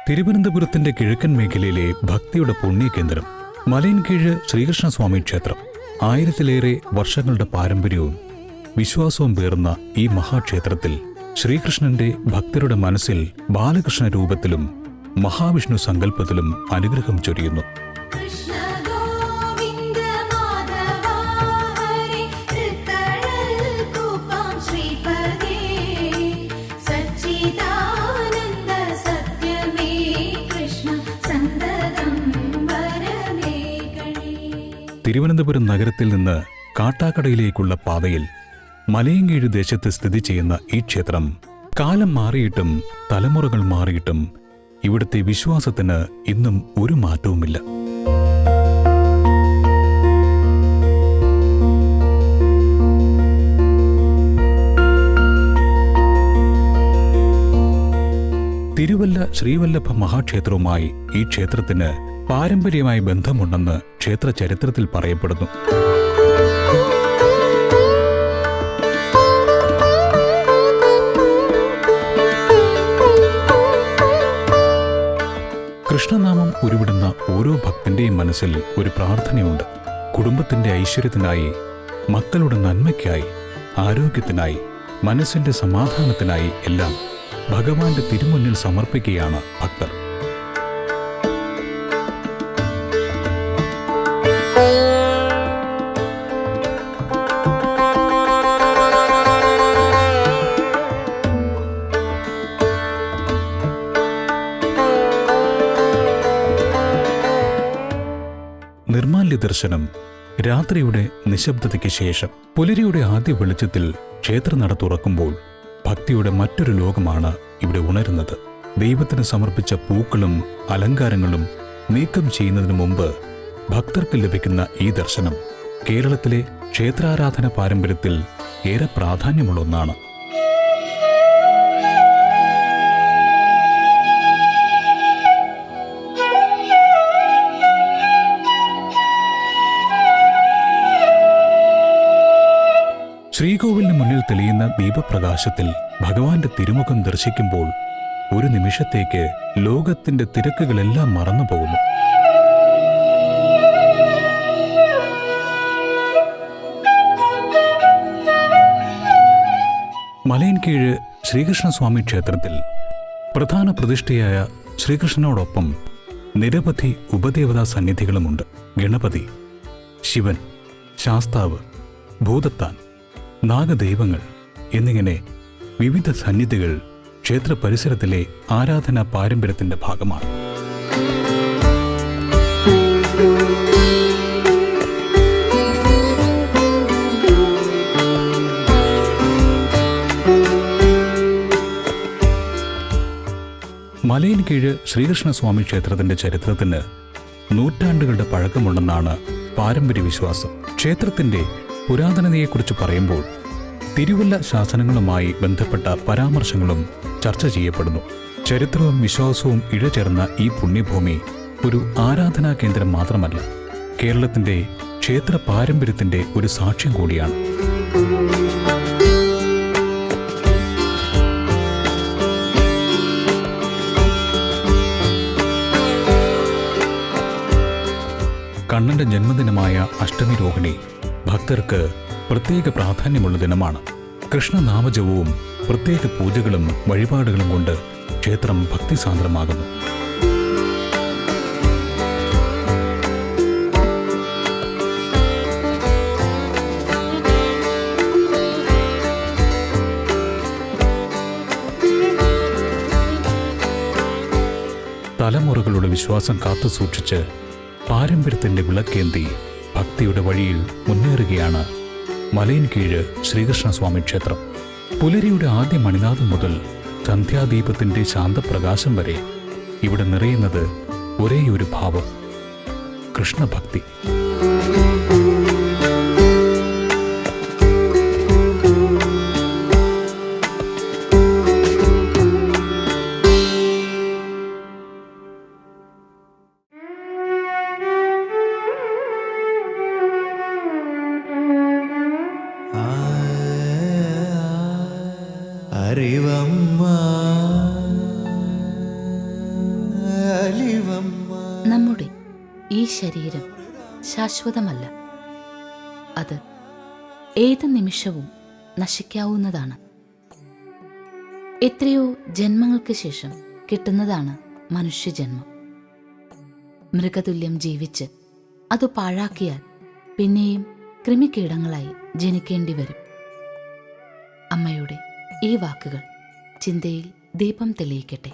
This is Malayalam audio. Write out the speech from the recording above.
തിരുവനന്തപുരത്തിന്റെ കിഴക്കൻ മേഖലയിലെ ഭക്തിയുടെ പുണ്യകേന്ദ്രം മലയൻകീഴ് ശ്രീകൃഷ്ണസ്വാമി ക്ഷേത്രം. 1000-ലേറെ വർഷങ്ങളുടെ പാരമ്പര്യവും വിശ്വാസവും പേർന്ന ഈ മഹാക്ഷേത്രത്തിൽ ശ്രീകൃഷ്ണന്റെ ഭക്തരുടെ മനസ്സിൽ ബാലകൃഷ്ണ രൂപത്തിലും മഹാവിഷ്ണു സങ്കല്പത്തിലും അനുഗ്രഹം ചൊരിയുന്നു. തിരുവനന്തപുരം നഗരത്തിൽ നിന്ന് കാട്ടാക്കടയിലേക്കുള്ള പാതയിൽ മലയൻകീഴ് ദേശത്ത് സ്ഥിതി ചെയ്യുന്ന ഈ ക്ഷേത്രം കാലം മാറിയിട്ടും തലമുറകൾ മാറിയിട്ടും ഇവിടുത്തെ വിശ്വാസത്തിന് ഇന്നും ഒരു മാറ്റവുമില്ല. തിരുവല്ല ശ്രീവല്ലഭ മഹാക്ഷേത്രവുമായി ഈ ക്ഷേത്രത്തിന് പാരമ്പര്യമായി ബന്ധമുണ്ടെന്ന് ക്ഷേത്ര ചരിത്രത്തിൽ പറയപ്പെടുന്നു. കൃഷ്ണനാമം ഉരുവിടുന്ന ഓരോ ഭക്തന്റെയും മനസ്സിൽ ഒരു പ്രാർത്ഥനയുണ്ട്. കുടുംബത്തിന്റെ ഐശ്വര്യത്തിനായി, മക്കളുടെ നന്മയ്ക്കായി, ആരോഗ്യത്തിനായി, മനസ്സിന്റെ സമാധാനത്തിനായി എല്ലാം ഭഗവാന്റെ തിരുമുന്നിൽ സമർപ്പിക്കുകയാണ് ഭക്തർ. നിർമാല്യ ദർശനം. രാത്രിയുടെ നിശബ്ദതയ്ക്ക് ശേഷം പുലരിയുടെ ആദ്യ വെളിച്ചത്തിൽ ക്ഷേത്രനട തുറക്കുമ്പോൾ ഭക്തിയുടെ മറ്റൊരു ലോകമാണ് ഇവിടെ ഉണരുന്നത്. ദൈവത്തിന് സമർപ്പിച്ച പൂക്കളും അലങ്കാരങ്ങളും നീക്കം ചെയ്യുന്നതിനു മുമ്പ് ഭക്തർക്ക് ലഭിക്കുന്ന ഈ ദർശനം കേരളത്തിലെ ക്ഷേത്രാരാധന പാരമ്പര്യത്തിൽ ഏറെ പ്രാധാന്യമുള്ള ഒന്നാണ്. ശ്രീകോവിലിന് മുന്നിൽ തെളിയുന്ന ദീപപ്രകാശത്തിൽ ഭഗവാന്റെ തിരുമുഖം ദർശിക്കുമ്പോൾ ഒരു നിമിഷത്തേക്ക് ലോകത്തിന്റെ തിരക്കുകളെല്ലാം മറന്നുപോകുന്നു. മലയൻകീഴ് ശ്രീകൃഷ്ണസ്വാമി ക്ഷേത്രത്തിൽ പ്രധാന പ്രതിഷ്ഠയായ ശ്രീകൃഷ്ണനോടൊപ്പം നിരവധി ഉപദേവതാ സന്നിധികളുമുണ്ട്. ഗണപതി, ശിവൻ, ശാസ്താവ്, ഭൂതത്താൻ, നാഗദൈവങ്ങൾ എന്നിങ്ങനെ വിവിധ സന്നിധികൾ ക്ഷേത്ര പരിസരത്തിലെ ആരാധനാ പാരമ്പര്യത്തിന്റെ ഭാഗമാണ്. മലയൻകീഴ് ശ്രീകൃഷ്ണസ്വാമി ക്ഷേത്രത്തിന്റെ ചരിത്രത്തിന് നൂറ്റാണ്ടുകളുടെ പഴക്കമുണ്ടെന്നാണ് പാരമ്പര്യ വിശ്വാസം. ക്ഷേത്രത്തിന്റെ പുരാതനതയെക്കുറിച്ച് പറയുമ്പോൾ തിരുവല്ല ശാസനങ്ങളുമായി ബന്ധപ്പെട്ട പരാമർശങ്ങളും ചർച്ച ചെയ്യപ്പെടുന്നു. ചരിത്രവും വിശ്വാസവും ഇഴചേർന്ന ഈ പുണ്യഭൂമി ഒരു ആരാധനാ കേന്ദ്രം മാത്രമല്ല, കേരളത്തിന്റെ ക്ഷേത്ര പാരമ്പര്യത്തിന്റെ ഒരു സാക്ഷ്യം കൂടിയാണ്. കണ്ണന്റെ ജന്മദിനമായ അഷ്ടമി രോഹിണി ഭക്തർക്ക് പ്രത്യേക പ്രാധാന്യമുള്ള ദിനമാണ്. കൃഷ്ണനാമജപവും പ്രത്യേക പൂജകളും വഴിപാടുകളും കൊണ്ട് ക്ഷേത്രം ഭക്തിസാന്ദ്രമാകുന്നു. തലമുറകളുടെ വിശ്വാസം കാത്തുസൂക്ഷിച്ച് പാരമ്പര്യത്തിന്റെ വിളക്കേന്തി ഭക്തിയുടെ വഴിയിൽ മുന്നേറുകയാണ് മലയൻകീഴ് ശ്രീകൃഷ്ണസ്വാമി ക്ഷേത്രം. പുലരിയുടെ ആദ്യ മണിനാഥം മുതൽ സന്ധ്യാദീപത്തിന്റെ ശാന്തപ്രകാശം വരെ ഇവിടെ നിറയുന്നത് ഒരേയൊരു ഭാവം, കൃഷ്ണഭക്തി. അറിവമ്മ ഈ ശരീരം ശാശ്വതമല്ല. അത് ഏത് നിമിഷവും നശിക്കാവുന്നതാണ്. എത്രയോ ജന്മങ്ങൾക്ക് ശേഷം കിട്ടുന്നതാണ് മനുഷ്യജന്മം. മൃഗതുല്യം ജീവിച്ച് അത് പാഴാക്കിയാൽ പിന്നെയും കൃമികീടങ്ങളായി ജനിക്കേണ്ടി വരും. അമ്മയുടെ ഈ വാക്കുകൾ ചിന്തയിൽ ദീപം തെളിയിക്കട്ടെ.